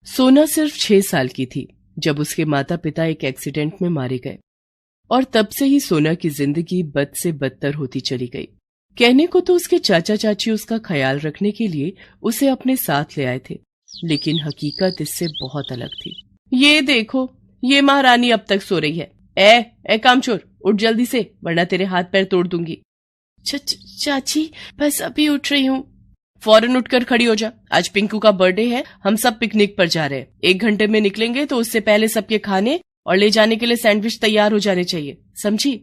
सोना सिर्फ 6 साल की थी जब उसके माता पिता एक एक्सीडेंट में मारे गए और तब से ही सोना की जिंदगी बद से बदतर होती चली गई। कहने को तो उसके चाचा चाची उसका ख्याल रखने के लिए उसे अपने साथ ले आए थे, लेकिन हकीकत इससे बहुत अलग थी। ये देखो, ये महारानी अब तक सो रही है। ए कामचोर, उठ जल्दी से, वरना तेरे हाथ पैर तोड़ दूंगी। चाची बस अभी उठ रही हूँ। फौरन उठकर खड़ी हो जा। आज पिंकू का बर्थडे है, हम सब पिकनिक पर जा रहे हैं। 1 घंटे में निकलेंगे तो उससे पहले सबके खाने और ले जाने के लिए सैंडविच तैयार हो जाने चाहिए, समझी?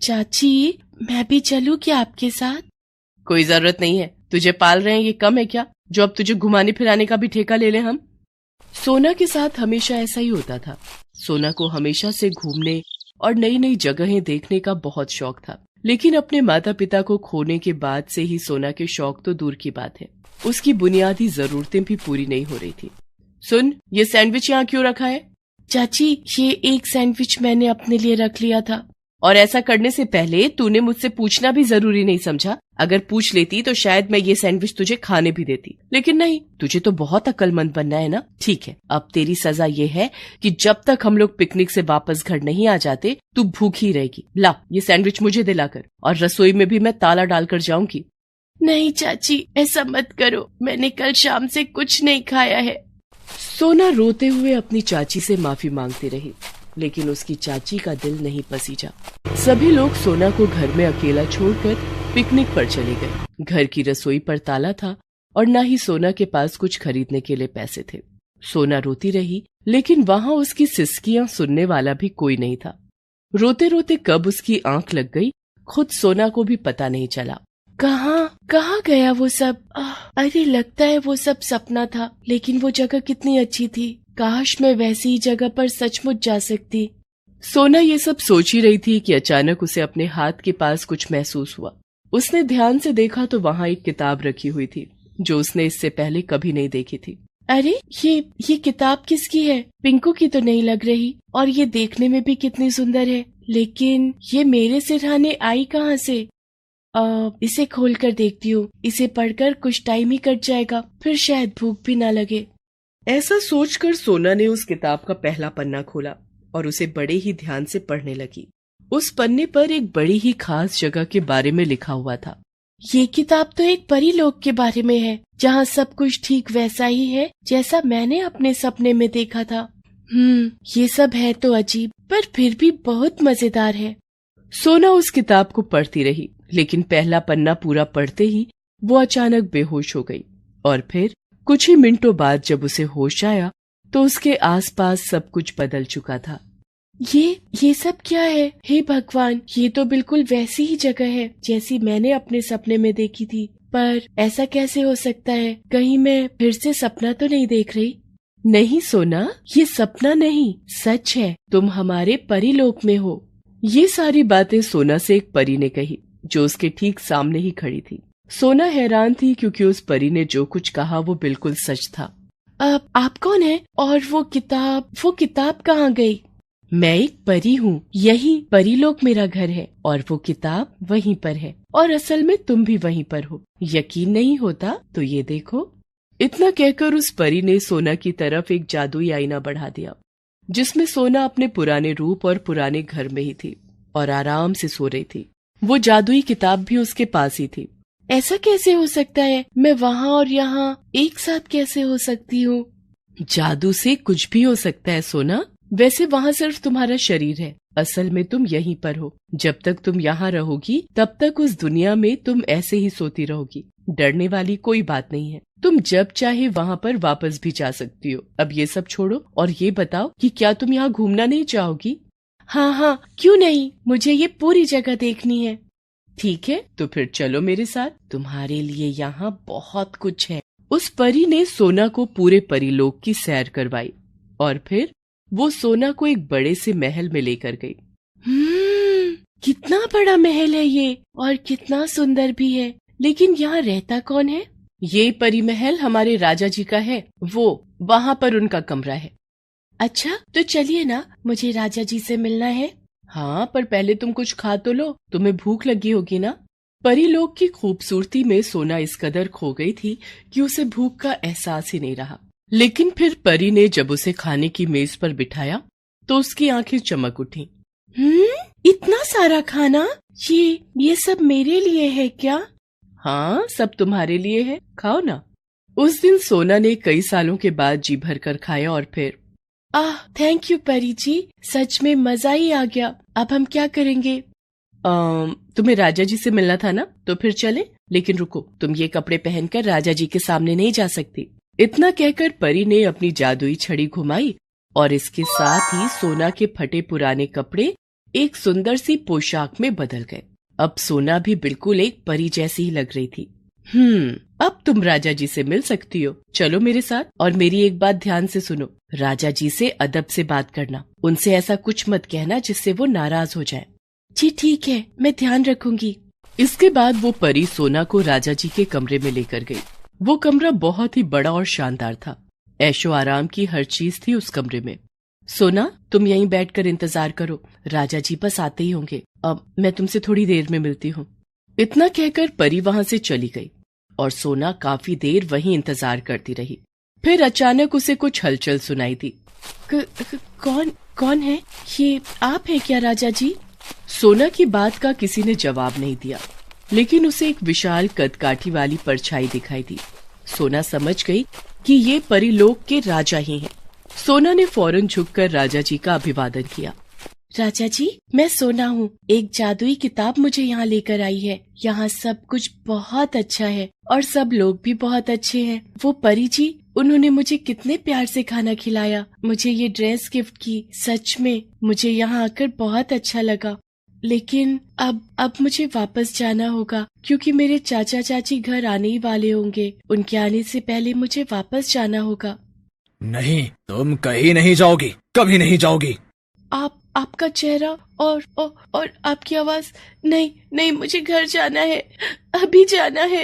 चाची मैं भी चलूं क्या आपके साथ? कोई जरूरत नहीं है, तुझे पाल रहे हैं ये कम है क्या जो अब तुझे घुमाने फिराने का भी ठेका ले लें हम? सोना के साथ हमेशा ऐसा ही होता था। सोना को हमेशा से घूमने और नई नई जगहें देखने का बहुत शौक था, लेकिन अपने माता पिता को खोने के बाद से ही सोना के शौक तो दूर की बात है, उसकी बुनियादी जरूरतें भी पूरी नहीं हो रही थी। सुन, ये सैंडविच यहाँ क्यों रखा है? चाची ये एक सैंडविच मैंने अपने लिए रख लिया था। और ऐसा करने से पहले तूने मुझसे पूछना भी जरूरी नहीं समझा? अगर पूछ लेती तो शायद मैं ये सैंडविच तुझे खाने भी देती, लेकिन नहीं, तुझे तो बहुत अक्लमंद बनना है ना। ठीक है, अब तेरी सजा ये है कि जब तक हम लोग पिकनिक से वापस घर नहीं आ जाते तू भूखी रहेगी। ला ये सैंडविच मुझे दिलाकर, और रसोई में भी मैं ताला डालकर जाऊंगी। नहीं चाची, ऐसा मत करो, मैंने कल शाम से कुछ नहीं खाया है। सोना रोते हुए अपनी चाची से माफी मांगती रही, लेकिन उसकी चाची का दिल नहीं पसीजा। सभी लोग सोना को घर में अकेला छोड़कर पिकनिक पर चले गए। घर की रसोई पर ताला था और न ही सोना के पास कुछ खरीदने के लिए पैसे थे। सोना रोती रही, लेकिन वहाँ उसकी सिसकियां सुनने वाला भी कोई नहीं था। रोते रोते कब उसकी आंख लग गई, खुद सोना को भी पता नहीं चला। कहाँ गया वो सब? अरे लगता है वो सब सपना था, लेकिन वो जगह कितनी अच्छी थी। काश मैं वैसी ही जगह पर सचमुच जा सकती। सोना ये सब सोच ही रही थी कि अचानक उसे अपने हाथ के पास कुछ महसूस हुआ। उसने ध्यान से देखा तो वहाँ एक किताब रखी हुई थी जो उसने इससे पहले कभी नहीं देखी थी। अरे ये किताब किसकी है? पिंकू की तो नहीं लग रही, और ये देखने में भी कितनी सुंदर है, लेकिन ये मेरे सिरहाने आई कहाँ से? इसे खोलकर देखती हूँ। इसे पढ़कर कुछ टाइम ही कट जाएगा, फिर शायद भूख भी ना लगे। ऐसा सोचकर सोना ने उस किताब का पहला पन्ना खोला और उसे बड़े ही ध्यान से पढ़ने लगी। उस पन्ने पर एक बड़ी ही खास जगह के बारे में लिखा हुआ था। ये किताब तो एक परी लोक के बारे में है, जहाँ सब कुछ ठीक वैसा ही है जैसा मैंने अपने सपने में देखा था। ये सब है तो अजीब, पर फिर भी बहुत मजेदार है। सोना उस किताब को पढ़ती रही, लेकिन पहला पन्ना पूरा पढ़ते ही वो अचानक बेहोश हो गई। और फिर कुछ ही मिनटों बाद जब उसे होश आया तो उसके आसपास सब कुछ बदल चुका था। ये सब क्या है? हे भगवान, ये तो बिल्कुल वैसी ही जगह है जैसी मैंने अपने सपने में देखी थी। पर ऐसा कैसे हो सकता है? कहीं मैं फिर से सपना तो नहीं देख रही? नहीं सोना, ये सपना नहीं, सच है। तुम हमारे परीलोक में हो। ये सारी बातें सोना से एक परी ने कही जो उसके ठीक सामने ही खड़ी थी। सोना हैरान थी क्योंकि उस परी ने जो कुछ कहा वो बिल्कुल सच था। आप कौन है? और वो किताब कहाँ गई? मैं एक परी हूँ, यही परीलोक मेरा घर है और वो किताब वहीं पर है, और असल में तुम भी वहीं पर हो। यकीन नहीं होता तो ये देखो। इतना कहकर उस परी ने सोना की तरफ एक जादुई आईना बढ़ा दिया, जिसमें सोना अपने पुराने रूप और पुराने घर में ही थी और आराम से सो रही थी। वो जादुई किताब भी उसके पास ही थी। ऐसा कैसे हो सकता है? मैं वहाँ और यहाँ एक साथ कैसे हो सकती हूँ? जादू से कुछ भी हो सकता है सोना। वैसे वहाँ सिर्फ तुम्हारा शरीर है, असल में तुम यहीं पर हो। जब तक तुम यहाँ रहोगी तब तक उस दुनिया में तुम ऐसे ही सोती रहोगी। डरने वाली कोई बात नहीं है। तुम जब चाहे वहाँ पर वापस भी जा सकती हो। अब ये सब छोड़ो और ये बताओ कि क्या तुम यहाँ घूमना नहीं चाहोगी? हाँ, क्यों नहीं, मुझे ये पूरी जगह देखनी है। ठीक है, तो फिर चलो मेरे साथ, तुम्हारे लिए यहाँ बहुत कुछ है। उस परी ने सोना को पूरे परीलोक की सैर करवाई और फिर वो सोना को एक बड़े से महल में लेकर गई। कितना बड़ा महल है ये, और कितना सुंदर भी है, लेकिन यहाँ रहता कौन है? ये परी महल हमारे राजा जी का है, वो वहाँ पर उनका कमरा है। अच्छा, तो चलिए ना, मुझे राजा जी से मिलना है। हाँ, पर पहले तुम कुछ खा तो लो, तुम्हें भूख लगी होगी ना। परीलोक की खूबसूरती में सोना इस कदर खो गई थी कि उसे भूख का एहसास ही नहीं रहा। लेकिन फिर परी ने जब उसे खाने की मेज पर बिठाया तो उसकी आंखें चमक उठी। इतना सारा खाना, ये सब मेरे लिए है क्या? हाँ, सब तुम्हारे लिए है, खाओ ना। उस दिन सोना ने कई सालों के बाद जी भर कर खाया और फिर थैंक यू परी जी, सच में मजा ही आ गया। अब हम क्या करेंगे? तुम्हें राजा जी से मिलना था ना, तो फिर चले। लेकिन रुको, तुम ये कपड़े पहनकर राजा जी के सामने नहीं जा सकती। इतना कहकर परी ने अपनी जादुई छड़ी घुमाई और इसके साथ ही सोना के फटे पुराने कपड़े एक सुंदर सी पोशाक में बदल गए। अब सोना भी बिल्कुल एक परी जैसी ही लग रही थी। अब तुम राजा जी से मिल सकती हो। चलो मेरे साथ, और मेरी एक बात ध्यान से सुनो। राजा जी से अदब से बात करना, उनसे ऐसा कुछ मत कहना जिससे वो नाराज हो जाए। जी ठीक है, मैं ध्यान रखूंगी। इसके बाद वो परी सोना को राजा जी के कमरे में लेकर गई। वो कमरा बहुत ही बड़ा और शानदार था। ऐशो आराम की हर चीज थी उस कमरे में। सोना, तुम यहीं बैठकर इंतजार करो, राजा जी बस आते ही होंगे। अब मैं तुमसे थोड़ी देर में मिलती हूँ। इतना कहकर परी वहाँ से चली गई और सोना काफी देर वहीं इंतजार करती रही। फिर अचानक उसे कुछ हलचल सुनाई दी। कौन है? ये आप है क्या राजा जी? सोना की बात का किसी ने जवाब नहीं दिया, लेकिन उसे एक विशाल कदकाठी वाली परछाई दिखाई दी। सोना समझ गई कि ये परीलोक के राजा ही हैं। सोना ने फौरन झुककर राजा जी का अभिवादन किया। राजा जी, मैं सोना हूँ। एक जादुई किताब मुझे यहाँ लेकर आई है। यहाँ सब कुछ बहुत अच्छा है और सब लोग भी बहुत अच्छे हैं। वो परी जी, उन्होंने मुझे कितने प्यार से खाना खिलाया, मुझे ये ड्रेस गिफ्ट की। सच में मुझे यहाँ आकर बहुत अच्छा लगा। लेकिन अब मुझे वापस जाना होगा, क्योंकि मेरे चाचा चाची घर आने ही वाले होंगे। उनके आने से पहले मुझे वापस जाना होगा। नहीं, तुम कहीं नहीं जाओगी, कभी नहीं जाओगी। आपका चेहरा और आपकी आवाज। नहीं, मुझे घर जाना है, अभी जाना है।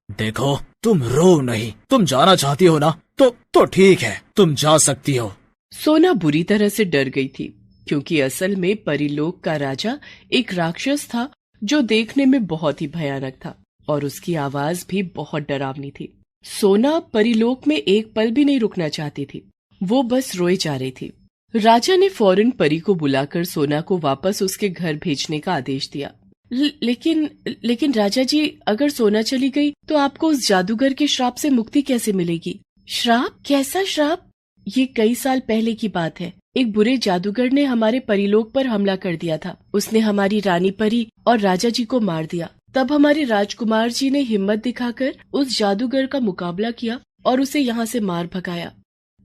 देखो, तुम रो नहीं। तुम जाना चाहती हो ना, तो ठीक है, तुम जा सकती हो। सोना बुरी तरह से डर गई थी, क्योंकि असल में परीलोक का राजा एक राक्षस था जो देखने में बहुत ही भयानक था और उसकी आवाज भी बहुत डरावनी थी। सोना परीलोक में एक पल भी नहीं रुकना चाहती थी, वो बस रोए जा रही थी। राजा ने फौरन परी को बुलाकर सोना को वापस उसके घर भेजने का आदेश दिया। लेकिन राजा जी, अगर सोना चली गई तो आपको उस जादूगर के श्राप से मुक्ति कैसे मिलेगी? श्राप? कैसा श्राप? ये कई साल पहले की बात है। एक बुरे जादूगर ने हमारे परीलोक पर हमला कर दिया था। उसने हमारी रानी परी और राजा जी को मार दिया। तब हमारे राजकुमार जी ने हिम्मत दिखाकर उस जादूगर का मुकाबला किया और उसे यहाँ से मार भगाया।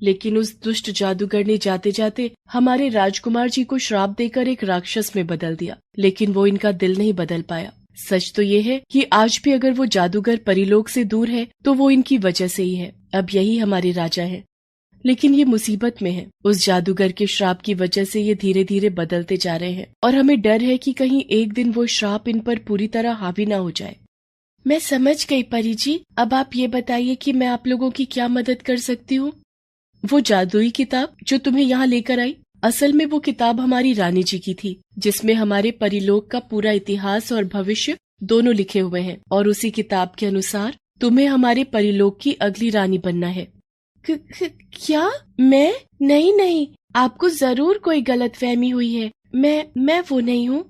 लेकिन उस दुष्ट जादूगर ने जाते जाते हमारे राजकुमार जी को श्राप देकर एक राक्षस में बदल दिया, लेकिन वो इनका दिल नहीं बदल पाया। सच तो ये है कि आज भी अगर वो जादूगर परीलोक से दूर है तो वो इनकी वजह से ही है। अब यही हमारे राजा हैं, लेकिन ये मुसीबत में है। उस जादूगर के श्राप की वजह से ये धीरे धीरे बदलते जा रहे हैं और हमें डर है कि कहीं एक दिन वो श्राप इन पर पूरी तरह हावी न हो जाए। मैं समझ गई परी जी। अब आप ये बताइए कि मैं आप लोगों की क्या मदद कर सकती हूँ? वो जादुई किताब जो तुम्हें यहाँ लेकर आई, असल में वो किताब हमारी रानी जी की थी, जिसमें हमारे परीलोक का पूरा इतिहास और भविष्य दोनों लिखे हुए हैं। और उसी किताब के अनुसार तुम्हें हमारे परीलोक की अगली रानी बनना है। क्या? मैं? नहीं, आपको जरूर कोई गलतफहमी हुई है। मैं वो नहीं हूँ।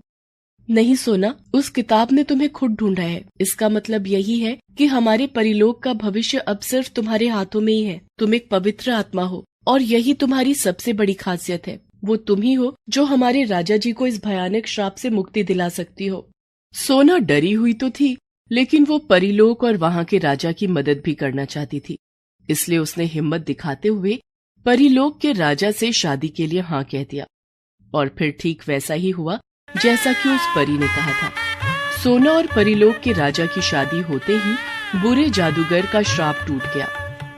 नहीं सोना, उस किताब ने तुम्हें खुद ढूंढा है। इसका मतलब यही है कि हमारे परीलोक का भविष्य अब सिर्फ तुम्हारे हाथों में ही है। तुम एक पवित्र आत्मा हो और यही तुम्हारी सबसे बड़ी खासियत है। वो तुम ही हो जो हमारे राजा जी को इस भयानक श्राप से मुक्ति दिला सकती हो। सोना डरी हुई तो थी, लेकिन वो परीलोक और वहाँ के राजा की मदद भी करना चाहती थी। इसलिए उसने हिम्मत दिखाते हुए परीलोक के राजा से शादी के लिए हाँ कह दिया। और फिर ठीक वैसा ही हुआ जैसा कि उस परी ने कहा था। सोना और परीलोक के राजा की शादी होते ही बुरे जादूगर का श्राप टूट गया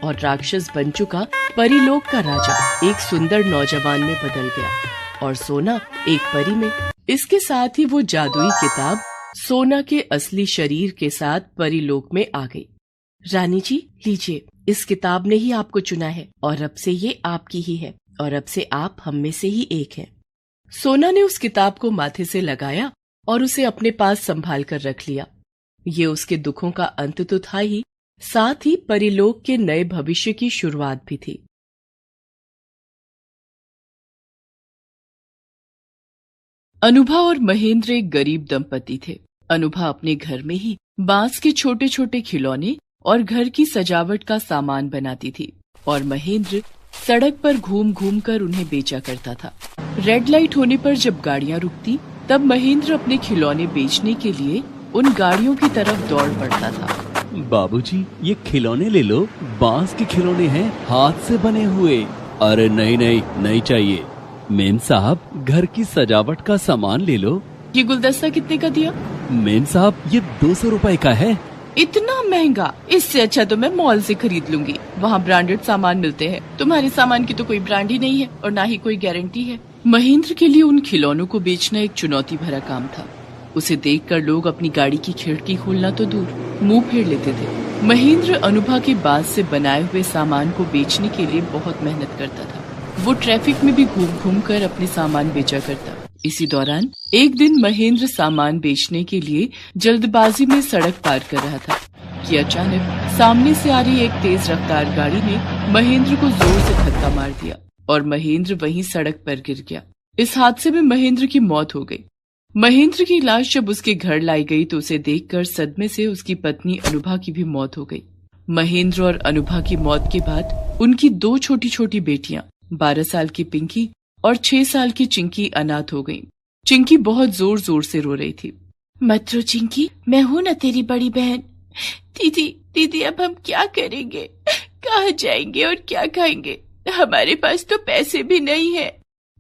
और राक्षस बन चुका परीलोक का राजा एक सुंदर नौजवान में बदल गया और सोना एक परी में। इसके साथ ही वो जादुई किताब सोना के असली शरीर के साथ परीलोक में आ गई। रानी जी, लीजिए, इस किताब ने ही आपको चुना है और अब से ये आपकी ही है और अब से आप हम में से ही एक हैं। सोना ने उस किताब को माथे से लगाया और उसे अपने पास संभाल कर रख लिया। ये उसके दुखों का अंत तो था ही, साथ ही परिलोक के नए भविष्य की शुरुआत भी थी। अनुभा और महेंद्र एक गरीब दंपति थे। अनुभा अपने घर में ही बांस के छोटे छोटे खिलौने और घर की सजावट का सामान बनाती थी और महेंद्र सड़क पर घूम घूम कर उन्हें बेचा करता था। रेड लाइट होने पर जब गाड़ियां रुकती तब महेंद्र अपने खिलौने बेचने के लिए उन गाड़ियों की तरफ दौड़ पड़ता था। बाबूजी, ये खिलौने ले लो, बांस के खिलौने हैं, हाथ से बने हुए। अरे नहीं नहीं, नहीं चाहिए। मेम साहब, घर की सजावट का सामान ले लो। ये गुलदस्ता कितने का दिया? मेम साहब, ये 200 रुपए का है। इतना महंगा? इससे अच्छा तो मैं मॉल से खरीद लूंगी, वहाँ ब्रांडेड सामान मिलते हैं। तुम्हारे सामान की तो कोई ब्रांड ही नहीं है और ना ही कोई गारंटी है। महेंद्र के लिए उन खिलौनों को बेचना एक चुनौती भरा काम था। उसे देखकर लोग अपनी गाड़ी की खिड़की खोलना तो दूर, मुंह फेर लेते थे। महेंद्र अनुभा के बांस से बनाए हुए सामान को बेचने के लिए बहुत मेहनत करता था। वो ट्रैफिक में भी घूम घूम कर अपने सामान बेचा करता। इसी दौरान एक दिन महेंद्र सामान बेचने के लिए जल्दबाजी में सड़क पार कर रहा था कि अचानक सामने से आ रही एक तेज रफ्तार गाड़ी ने महेंद्र को जोर से धक्का मार दिया और महेंद्र वहीं सड़क पर गिर गया। इस हादसे में महेंद्र की मौत हो गई। महेंद्र की लाश जब उसके घर लाई गई तो उसे देखकर सदमे से उसकी पत्नी अनुभा की भी मौत हो गई। महेंद्र और अनुभा की मौत के बाद उनकी 2 छोटी छोटी बेटियां 12 साल की पिंकी और 6 साल की चिंकी अनाथ हो गईं। चिंकी बहुत जोर जोर से रो रही थी। मत रो चिंकी, मैं हूँ ना तेरी बड़ी बहन। दीदी अब हम क्या करेंगे, कहाँ जाएंगे और क्या खाएंगे? हमारे पास तो पैसे भी नहीं है।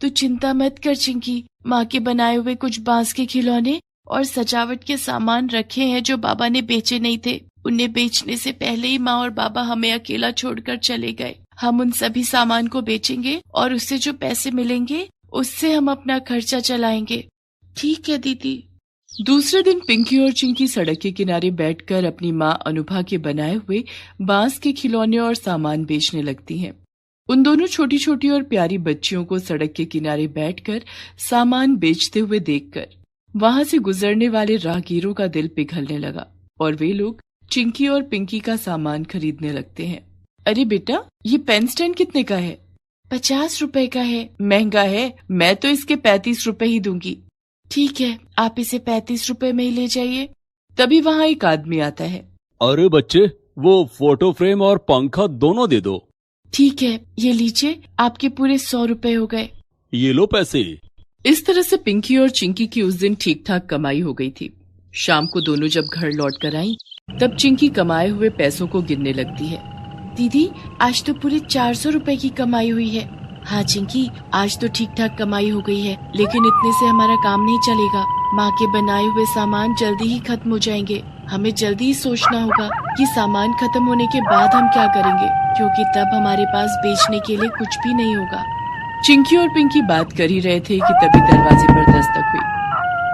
तू चिंता मत कर चिंकी, माँ के बनाए हुए कुछ बांस के खिलौने और सजावट के सामान रखे हैं जो बाबा ने बेचे नहीं थे। उन्हें बेचने से पहले ही माँ और बाबा हमें अकेला छोड़कर चले गए। हम उन सभी सामान को बेचेंगे और उससे जो पैसे मिलेंगे उससे हम अपना खर्चा चलाएंगे। ठीक है दीदी। दूसरे दिन पिंकी और चिंकी सड़क के किनारे बैठकर अपनी माँ अनुभा के बनाए हुए बांस के खिलौने और सामान बेचने लगती हैं। उन दोनों छोटी छोटी और प्यारी बच्चियों को सड़क के किनारे बैठकर सामान बेचते हुए देखकर वहां से गुजरने वाले राहगीरों का दिल पिघलने लगा और वे लोग चिंकी और पिंकी का सामान खरीदने लगते हैं। अरे बेटा, ये पेन स्टैंड कितने का है? 50 रुपए का है। महंगा है, मैं तो इसके 35 रुपए ही दूंगी। ठीक है, आप इसे 35 रुपए में ही ले जाइए। तभी वहाँ एक आदमी आता है। अरे बच्चे, वो फोटो फ्रेम और पंखा दोनों दे दो। ठीक है, ये लीजिए, आपके पूरे 100 रुपए हो गए। ये लो पैसे। इस तरह से पिंकी और चिंकी की उस दिन ठीक ठाक कमाई हो गई थी। शाम को दोनों जब घर लौट कर आई तब चिंकी कमाए हुए पैसों को गिनने लगती है। दीदी, आज तो पूरे 400 रुपए की कमाई हुई है। हाँ चिंकी, आज तो ठीक ठाक कमाई हो गई है, लेकिन इतने से हमारा काम नहीं चलेगा। माँ के बनाए हुए सामान जल्दी ही खत्म हो जाएंगे। हमें जल्दी ही सोचना होगा कि सामान खत्म होने के बाद हम क्या करेंगे, क्योंकि तब हमारे पास बेचने के लिए कुछ भी नहीं होगा। चिंकी और पिंकी बात कर ही रहे थे कि तभी दरवाजे पर दस्तक हुई।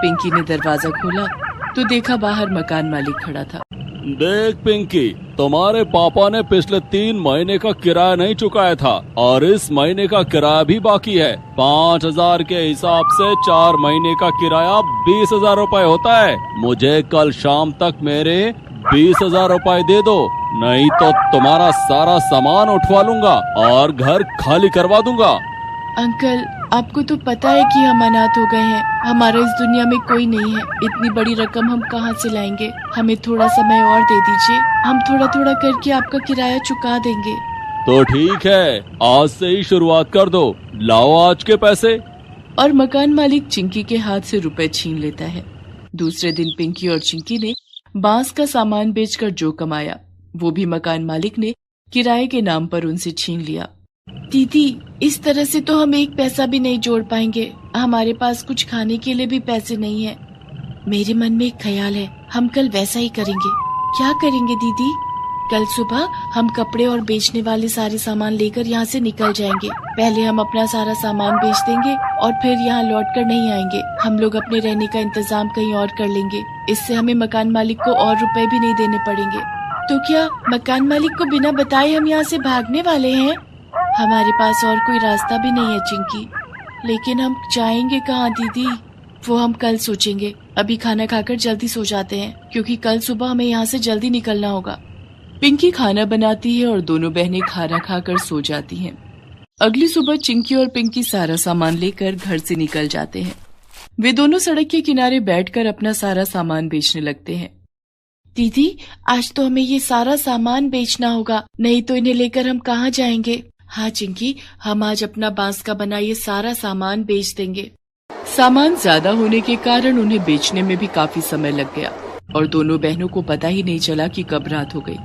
पिंकी ने दरवाजा खोला तो देखा बाहर मकान मालिक खड़ा था। देख पिंकी, तुम्हारे पापा ने पिछले 3 महीने का किराया नहीं चुकाया था और इस महीने का किराया भी बाकी है। 5000 के हिसाब से 4 महीने का किराया 20,000 रुपए होता है। मुझे कल शाम तक मेरे 20,000 रुपए दे दो, नहीं तो तुम्हारा सारा सामान उठवा लूंगा और घर खाली करवा दूंगा। अंकल, आपको तो पता है कि हम अनाथ हो गए हैं। हमारा इस दुनिया में कोई नहीं है। इतनी बड़ी रकम हम कहाँ से लाएंगे? हमें थोड़ा समय और दे दीजिए, हम थोड़ा थोड़ा करके आपका किराया चुका देंगे। तो ठीक है, आज से ही शुरुआत कर दो। लाओ आज के पैसे। और मकान मालिक चिंकी के हाथ से रुपए छीन लेता है। दूसरे दिन पिंकी और चिंकी ने बांस का सामान बेचकर जो कमाया वो भी मकान मालिक ने किराए के नाम पर उनसे छीन लिया। दीदी, इस तरह से तो हम एक पैसा भी नहीं जोड़ पाएंगे। हमारे पास कुछ खाने के लिए भी पैसे नहीं है। मेरे मन में एक ख्याल है, हम कल वैसा ही करेंगे। क्या करेंगे दीदी? कल सुबह हम कपड़े और बेचने वाले सारे सामान लेकर यहाँ से निकल जाएंगे। पहले हम अपना सारा सामान बेच देंगे और फिर यहाँ लौट कर नहीं आएंगे। हम लोग अपने रहने का इंतजाम कहीं और कर लेंगे। इससे हमें मकान मालिक को और रुपए भी नहीं देने पड़ेंगे। तो क्या मकान मालिक को बिना बताए हम यहाँ से भागने वाले हैं? हमारे पास और कोई रास्ता भी नहीं है चिंकी, लेकिन हम जाएंगे कहाँ दीदी? वो हम कल सोचेंगे। अभी खाना खाकर जल्दी सो जाते हैं, क्योंकि कल सुबह हमें यहाँ से जल्दी निकलना होगा। पिंकी खाना बनाती है और दोनों बहनें खाना खाकर सो जाती हैं। अगली सुबह चिंकी और पिंकी सारा सामान लेकर घर से निकल जाते हैं। वे दोनों सड़क के किनारे बैठकर अपना सारा सामान बेचने लगते हैं। दीदी, आज तो हमें ये सारा सामान बेचना होगा, नहीं तो इन्हें लेकर हम कहाँ जाएंगे। हाँ चिंकी, हम आज अपना बांस का बना ये सारा सामान बेच देंगे। सामान ज्यादा होने के कारण उन्हें बेचने में भी काफी समय लग गया और दोनों बहनों को पता ही नहीं चला कि कब रात हो गई।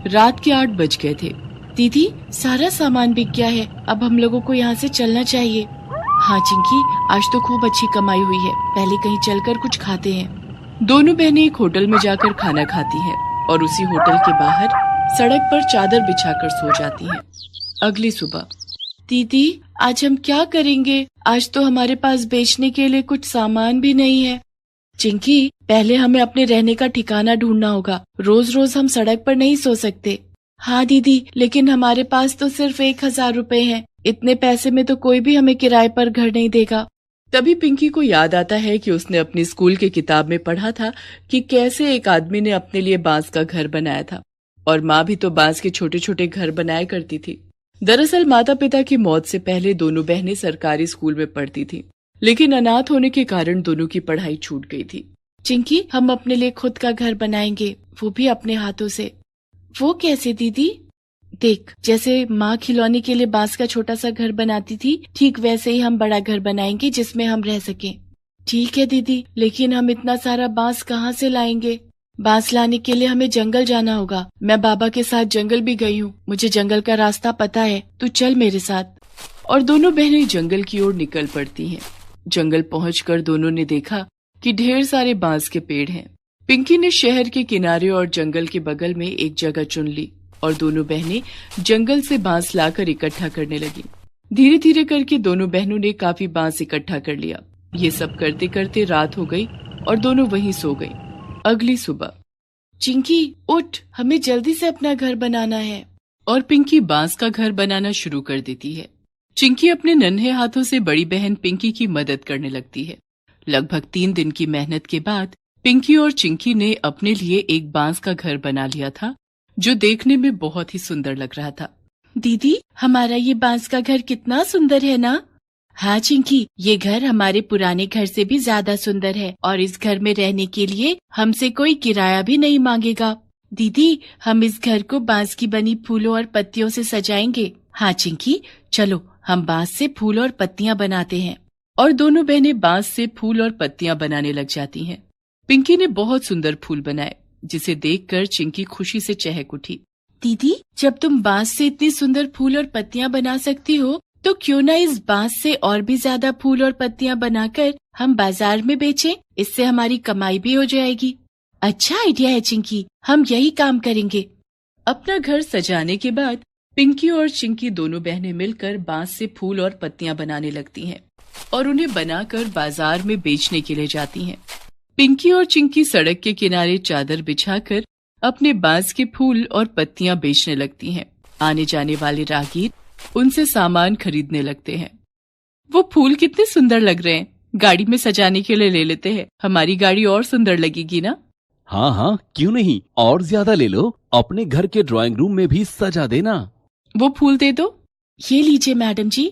रात के 8 बज गए थे। दीदी, सारा सामान बिक गया है, अब हम लोगों को यहाँ से चलना चाहिए। हाँ चिंकी, आज तो खूब अच्छी कमाई हुई है, पहले कहीं चलकर कुछ खाते हैं। दोनों बहनें एक होटल में जाकर खाना खाती हैं और उसी होटल के बाहर सड़क पर चादर बिछाकर सो जाती हैं। अगली सुबह, दीदी आज हम क्या करेंगे, आज तो हमारे पास बेचने के लिए कुछ सामान भी नहीं है। चिंकी, पहले हमें अपने रहने का ठिकाना ढूंढना होगा, रोज रोज हम सड़क पर नहीं सो सकते। हाँ दीदी, लेकिन हमारे पास तो सिर्फ 1000 रुपए हैं, इतने पैसे में तो कोई भी हमें किराए पर घर नहीं देगा। तभी पिंकी को याद आता है कि उसने अपनी स्कूल की किताब में पढ़ा था कि कैसे एक आदमी ने अपने लिए बांस का घर बनाया था और माँ भी तो बांस के छोटे छोटे घर बनाया करती थी। दरअसल माता पिता की मौत से पहले दोनों बहनें सरकारी स्कूल में पढ़ती थी, लेकिन अनाथ होने के कारण दोनों की पढ़ाई छूट गई थी। चिंकी, हम अपने लिए खुद का घर बनाएंगे, वो भी अपने हाथों से। वो कैसे दीदी? देख, जैसे माँ खिलौने के लिए बांस का छोटा सा घर बनाती थी, ठीक वैसे ही हम बड़ा घर बनाएंगे जिसमें हम रह सकें। ठीक है दीदी, लेकिन हम इतना सारा बांस कहाँ से लाएंगे? बांस लाने के लिए हमें जंगल जाना होगा। मैं बाबा के साथ जंगल भी गई हूँ, मुझे जंगल का रास्ता पता है, तू चल मेरे साथ। और दोनों बहनें जंगल की ओर निकल पड़ती हैं। जंगल पहुंचकर दोनों ने देखा कि ढेर सारे बांस के पेड़ हैं। पिंकी ने शहर के किनारे और जंगल के बगल में एक जगह चुन ली और दोनों बहनें जंगल से बांस लाकर इकट्ठा करने लगी। धीरे धीरे करके दोनों बहनों ने काफी बांस इकट्ठा कर लिया। ये सब करते करते रात हो गई और दोनों वहीं सो गई। अगली सुबह, चिंकी उठ, हमें जल्दी से अपना घर बनाना है। और पिंकी बांस का घर बनाना शुरू कर देती है। चिंकी अपने नन्हे हाथों से बड़ी बहन पिंकी की मदद करने लगती है। लगभग 3 दिन की मेहनत के बाद पिंकी और चिंकी ने अपने लिए एक बांस का घर बना लिया था, जो देखने में बहुत ही सुंदर लग रहा था। दीदी, हमारा ये बांस का घर कितना सुंदर है ना? हाँ चिंकी, ये घर हमारे पुराने घर से भी ज्यादा सुंदर है और इस घर में रहने के लिए हमसे कोई किराया भी नहीं मांगेगा। दीदी, हम इस घर को बांस की बनी फूलों और पत्तियों से सजाएंगे। हाँ चिंकी, चलो हम बांस से फूल और पत्तियां बनाते हैं। और दोनों बहनें बांस से फूल और पत्तियां बनाने लग जाती हैं। पिंकी ने बहुत सुंदर फूल बनाए, जिसे देखकर चिंकी खुशी से चहक उठी। दीदी, जब तुम बांस से इतनी सुंदर फूल और पत्तियां बना सकती हो, तो क्यों ना इस बांस से और भी ज्यादा फूल और पत्तियां बनाकर हम बाजार में बेचें? इससे हमारी कमाई भी हो जाएगी। अच्छा आइडिया है चिंकी, हम यही काम करेंगे। अपना घर सजाने के बाद पिंकी और चिंकी दोनों बहनें मिलकर बांस से फूल और पत्तियां बनाने लगती हैं और उन्हें बनाकर बाजार में बेचने के लिए जाती हैं। पिंकी और चिंकी सड़क के किनारे चादर बिछाकर अपने बांस के फूल और पत्तियां बेचने लगती हैं। आने जाने वाले राहगीर उनसे सामान खरीदने लगते हैं। वो फूल कितने सुंदर लग रहे हैं, गाड़ी में सजाने के लिए ले लेते हैं, हमारी गाड़ी और सुंदर लगेगी ना? हाँ हाँ, क्यों नहीं, और ज्यादा ले लो, अपने घर के ड्राइंग रूम में भी सजा देना। वो फूल दे दो। ये लीजिए मैडम जी।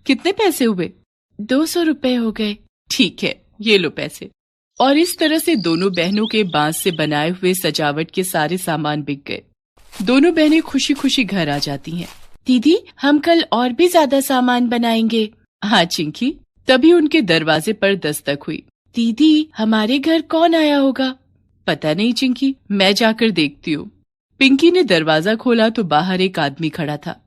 कितने पैसे हुए? 200 रुपए हो गए। ठीक है, ये लो पैसे। और इस तरह से दोनों बहनों के बांस से बनाए हुए सजावट के सारे सामान बिक गए। दोनों बहनें खुशी खुशी घर आ जाती हैं। दीदी, हम कल और भी ज्यादा सामान बनाएंगे। हाँ चिंकी। तभी उनके दरवाजे पर दस्तक हुई। दीदी, हमारे घर कौन आया होगा? पता नहीं चिंकी, मैं जाकर देखती हूँ। पिंकी ने दरवाजा खोला तो बाहर एक आदमी खड़ा था।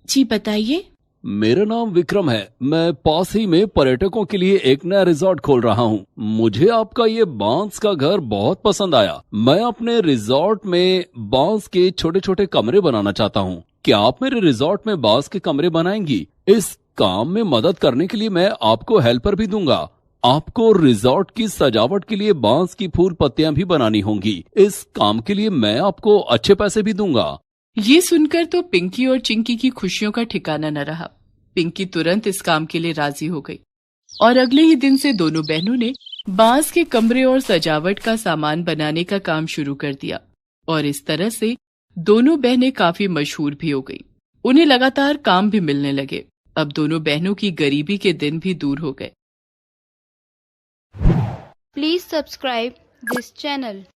जी बताइए। मेरा नाम विक्रम है, मैं पास ही में पर्यटकों के लिए एक नया रिजॉर्ट खोल रहा हूँ। मुझे आपका ये बांस का घर बहुत पसंद आया। मैं अपने रिजॉर्ट में बांस के छोटे छोटे कमरे बनाना चाहता हूँ। क्या आप मेरे रिजॉर्ट में बांस के कमरे बनाएंगी? इस काम में मदद करने के लिए मैं आपको हेल्पर भी दूंगा। आपको रिजॉर्ट की सजावट के लिए बांस की फूल पत्तियां भी बनानी होंगी। इस काम के लिए मैं आपको अच्छे पैसे भी दूंगा। ये सुनकर तो पिंकी और चिंकी की खुशियों का ठिकाना न रहा। पिंकी तुरंत इस काम के लिए राजी हो गई और अगले ही दिन से दोनों बहनों ने बांस के कमरे और सजावट का सामान बनाने का काम शुरू कर दिया। और इस तरह से दोनों बहनें काफी मशहूर भी हो गई। उन्हें लगातार काम भी मिलने लगे। अब दोनों बहनों की गरीबी के दिन भी दूर हो गए। Please subscribe this channel.